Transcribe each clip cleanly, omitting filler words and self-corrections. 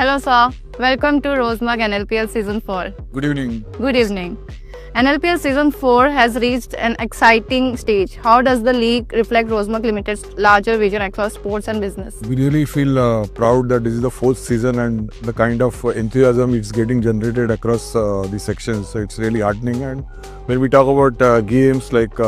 Hello, sir. Welcome to Rosemark NLPL Season 4. Good evening. Good evening. NLPL Season 4 has reached an exciting stage. How does the league reflect Rosemark Limited's larger vision across sports and business? We really feel proud that this is the fourth season and the kind of enthusiasm it's getting generated across the sections. So it's really heartening. And when we talk about games like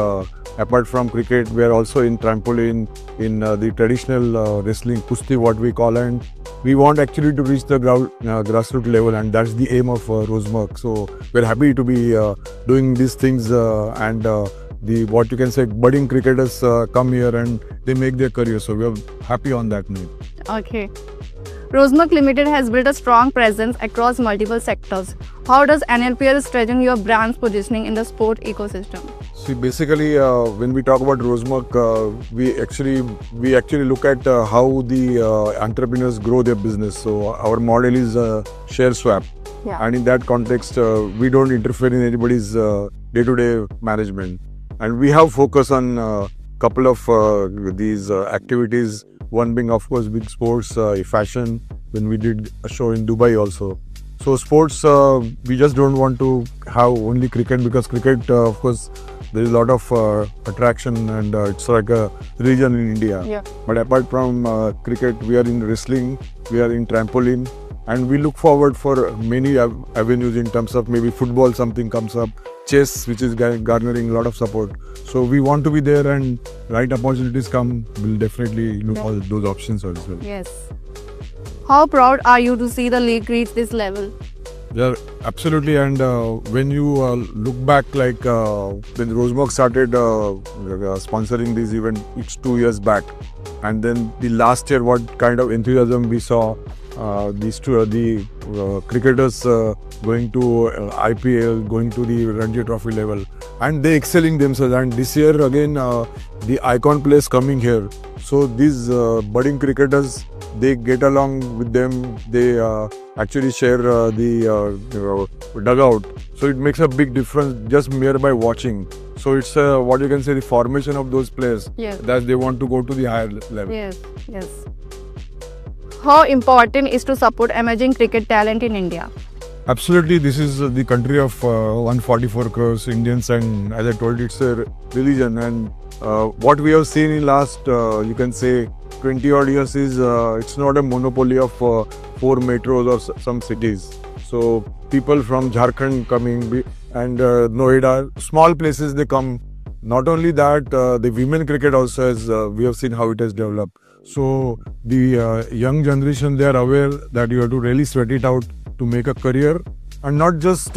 apart from cricket, we are also in trampoline, in the traditional wrestling, kusti, what we call, and we want actually to reach the grassroots level, and that's the aim of Rosemark. So we're happy to be doing these things and the what you can say budding cricketers come here and they make their career. So we're happy on that note. Okay. Rosemark Limited has built a strong presence across multiple sectors. How does NLPL strengthen your brand's positioning in the sport ecosystem? See, basically, when we talk about Rosemark, we actually look at how the entrepreneurs grow their business. So our model is share swap, and in that context, we don't interfere in anybody's day-to-day management, and we have focus on couple of these activities. One being, of course, big sports, fashion. When we did a show in Dubai also. So sports, we just don't want to have only cricket, because cricket, of course, there is a lot of attraction and it's like a religion in India. Yeah. But apart from cricket, we are in wrestling, we are in trampoline, and we look forward for many avenues in terms of maybe football, something comes up, chess, which is garnering a lot of support. So we want to be there, and right opportunities come, we'll definitely look all those options as well. Yes. How proud are you to see the league reach this level? Yeah, absolutely. And when you look back, like when Rosemark started sponsoring this event, it's 2 years back. And then the last year, what kind of enthusiasm we saw, the cricketers going to IPL, going to the Ranji Trophy level, and they excelling themselves. And this year again, the icon players coming here. So these budding cricketers, they get along with them. They actually share the dugout. So it makes a big difference just mere by watching. So it's what you can say, the formation of those players, that they want to go to the higher level. Yes, yes. How important is to support emerging cricket talent in India? Absolutely, this is the country of 144 crores Indians, and as I told you, it's a religion. And what we have seen in last, you can say, 20 odd years is it's not a monopoly of 4 metros or some cities. So people from Jharkhand coming and Noida, small places they come. Not only that, the women cricket also has, we have seen how it has developed. So the young generation, they are aware that you have to really sweat it out to make a career, and not just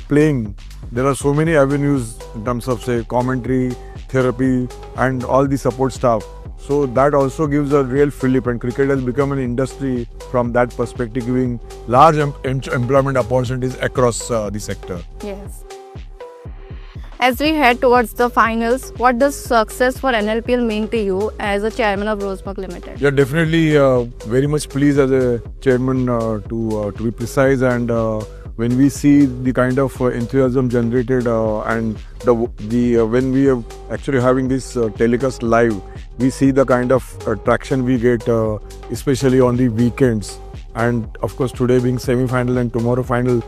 playing. There are so many avenues in terms of, say, commentary, therapy, and all the support staff. So that also gives a real fillip, and cricket has become an industry from that perspective, giving large employment opportunities across the sector. Yes. As we head towards the finals, what does success for NLPL mean to you as a chairman of Rosemark Limited? Yeah, definitely very much pleased as a chairman to be precise, and when we see the kind of enthusiasm generated and when we are actually having this telecast live, we see the kind of traction we get, especially on the weekends. And of course, today being semi-final and tomorrow final,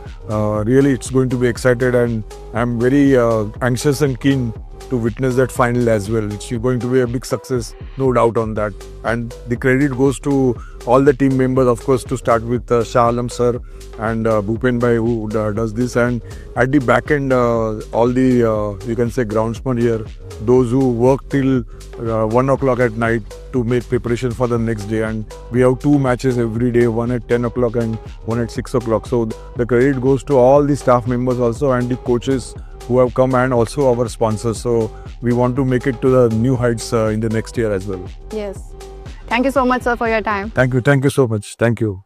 really it's going to be excited, and I'm very anxious and keen to witness that final as well. It's going to be a big success, no doubt on that. And the credit goes to all the team members, of course, to start with Shah Alam sir and Bhupen bhai, who does this, and at the back end, all the you can say groundsmen here, those who work till 1 o'clock at night to make preparation for the next day. And we have 2 matches every day, one at 10 o'clock and one at 6 o'clock. So the credit goes to all the staff members also, and the coaches who have come, and also our sponsors. So we want to make it to the new heights in the next year as well. Yes. Thank you so much, sir, for your time. Thank you so much. Thank you.